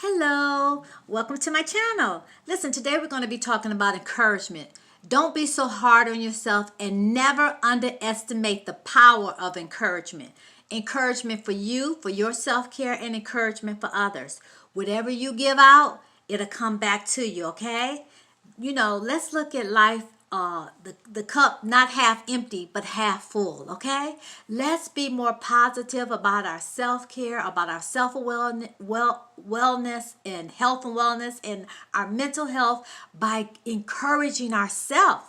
Hello, welcome to my channel. Listen, today we're going to be talking about encouragement. Don't be so hard on yourself and never underestimate the power of encouragement. Encouragement for you, for your self-care, and encouragement for others. Whatever you give out, it'll come back to you, okay? Let's look at life, the cup not half empty, but half full, okay? Let's be more positive about our self-care, about our wellness and health and wellness and our mental health by encouraging ourselves.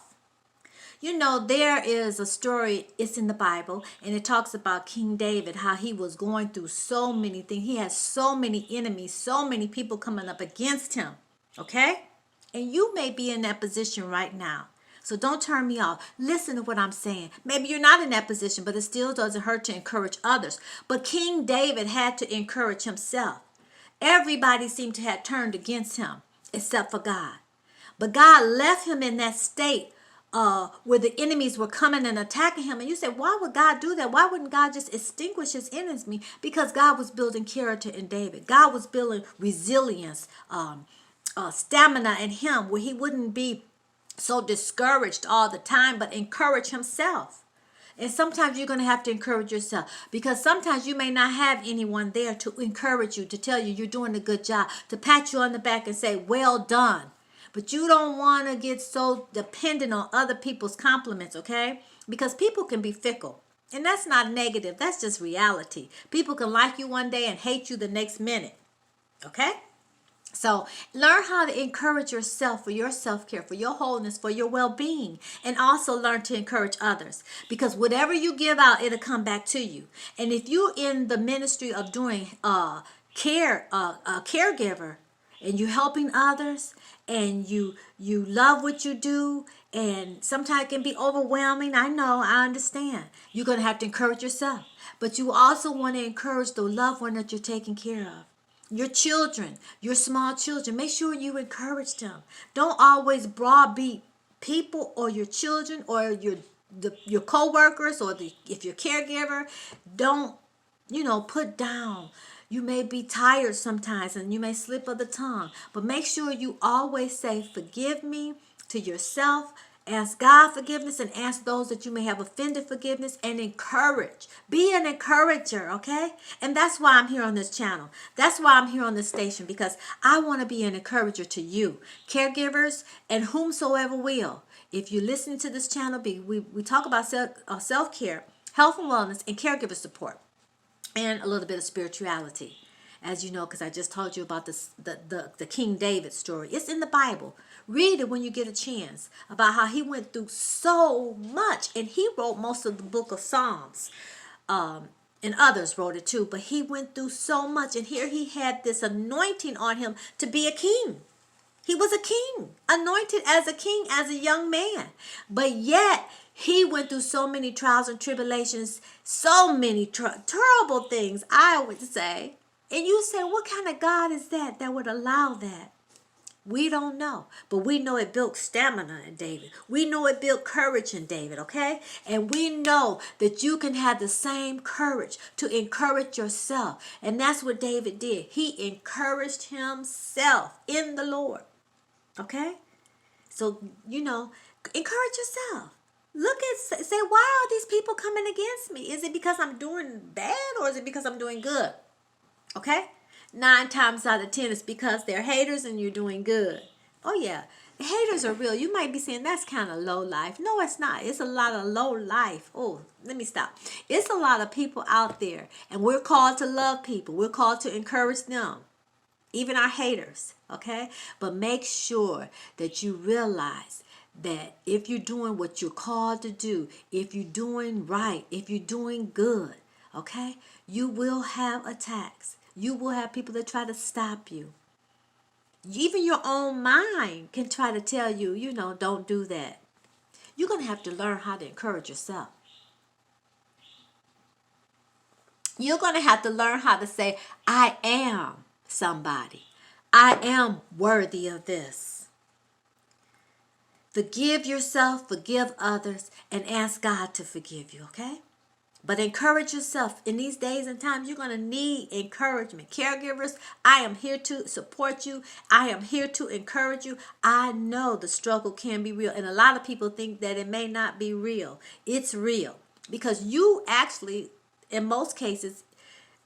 There is a story, it's in the Bible, and it talks about King David, how he was going through so many things. He has so many enemies, so many people coming up against him, okay? And you may be in that position right now. So don't turn me off. Listen to what I'm saying. Maybe you're not in that position, but it still doesn't hurt to encourage others. But King David had to encourage himself. Everybody seemed to have turned against him except for God. But God left him in that state where the enemies were coming and attacking him. And you said, why would God do that? Why wouldn't God just extinguish his enemies? Because God was building character in David. God was building resilience, stamina in him, where he wouldn't be so discouraged all the time, but encourage himself. And sometimes you're going to have to encourage yourself, because sometimes you may not have anyone there to encourage you, to tell you you're doing a good job, to pat you on the back and say, well done. But you don't want to get so dependent on other people's compliments, okay? Because people can be fickle. And that's not negative. That's just reality. People can like you one day and hate you the next minute, okay? So learn how to encourage yourself for your self-care, for your wholeness, for your well-being, and also learn to encourage others, because whatever you give out, it'll come back to you. And if you're in the ministry of doing caregiver, and you're helping others, and you love what you do, and sometimes it can be overwhelming. I know, I understand. You're going to have to encourage yourself, but you also want to encourage the loved one that you're taking care of. Your children, your small children, make sure you encourage them. Don't always browbeat people or your children or your co-workers, or if you're a caregiver. Don't, put down. You may be tired sometimes and you may slip of the tongue, but make sure you always say, forgive me, to yourself. Ask God forgiveness, and ask those that you may have offended forgiveness, and encourage. Be an encourager, okay? And that's why I'm here on this channel. That's why I'm here on this station, because I want to be an encourager to you, caregivers, and whomsoever will. If you listen to this channel, we talk about self-care, health and wellness, and caregiver support, and a little bit of spirituality. As you know, because I just told you about the King David story. It's in the Bible. Read it when you get a chance, about how he went through so much. And he wrote most of the book of Psalms. And others wrote it too. But he went through so much. And here he had this anointing on him to be a king. He was a king, anointed as a king as a young man. But yet, he went through so many trials and tribulations, so many terrible things, I would say. And you say, what kind of God is that would allow that? We don't know. But we know it built stamina in David. We know it built courage in David, okay? And we know that you can have the same courage to encourage yourself. And that's what David did. He encouraged himself in the Lord, okay? So, encourage yourself. Look at, say, why are these people coming against me? Is it because I'm doing bad, or is it because I'm doing good? Okay? 9 times out of 10, it's because they're haters and you're doing good. Oh, yeah. The haters are real. You might be saying that's kind of low life. No, it's not. It's a lot of low life. Oh, let me stop. It's a lot of people out there, and we're called to love people. We're called to encourage them, even our haters. Okay? But make sure that you realize that if you're doing what you're called to do, if you're doing right, if you're doing good, okay, you will have attacks. You will have people that try to stop you. Even your own mind can try to tell you, don't do that. You're going to have to learn how to encourage yourself. You're going to have to learn how to say, I am somebody. I am worthy of this. Forgive yourself, forgive others, and ask God to forgive you, okay? But encourage yourself. In these days and times, you're going to need encouragement. Caregivers, I am here to support you. I am here to encourage you. I know the struggle can be real. And a lot of people think that it may not be real. It's real. Because you actually, in most cases,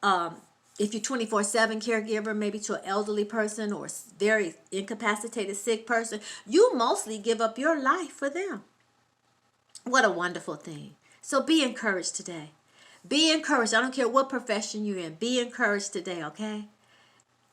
if you're 24/7 caregiver, maybe to an elderly person or very incapacitated sick person, you mostly give up your life for them. What a wonderful thing. So be encouraged today. Be encouraged. I don't care what profession you're in. Be encouraged today, okay?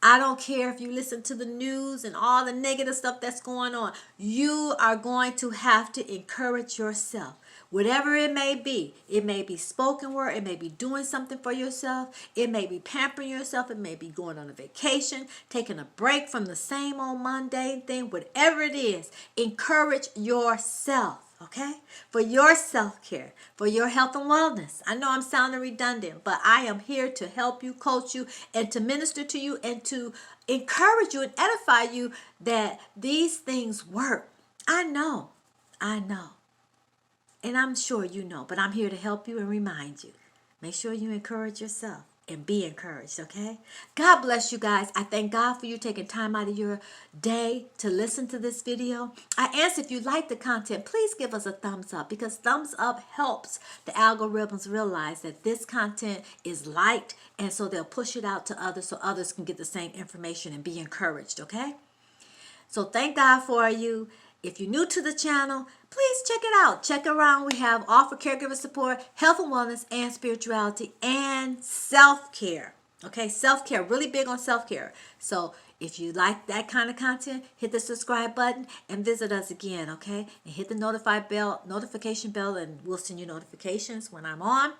I don't care if you listen to the news and all the negative stuff that's going on. You are going to have to encourage yourself. Whatever it may be spoken word, it may be doing something for yourself, it may be pampering yourself, it may be going on a vacation, taking a break from the same old mundane thing, whatever it is, encourage yourself. Okay? For your self-care, for your health and wellness. I know I'm sounding redundant, but I am here to help you, coach you, and to minister to you and to encourage you and edify you that these things work. I know. And I'm sure you know, but I'm here to help you and remind you. Make sure you encourage yourself and be encouraged, okay? God bless you guys. I thank God for you taking time out of your day to listen to this video. I ask if you like the content, please give us a thumbs up, because thumbs up helps the algorithms realize that this content is liked, and so they'll push it out to others so others can get the same information and be encouraged, okay? So thank God for you. If you're new to the channel, please check it out. Check around. We have offer caregiver support, health and wellness, and spirituality, and self-care. Okay, self-care. Really big on self-care. So if you like that kind of content, hit the subscribe button and visit us again, okay? And hit the notification bell, and we'll send you notifications when I'm on.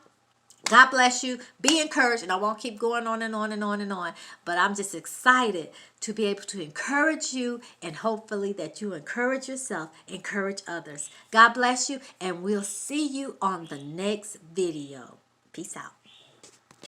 God bless you. Be encouraged. And I won't keep going on and on and on and on. But I'm just excited to be able to encourage you, and hopefully that you encourage yourself, encourage others. God bless you. And we'll see you on the next video. Peace out.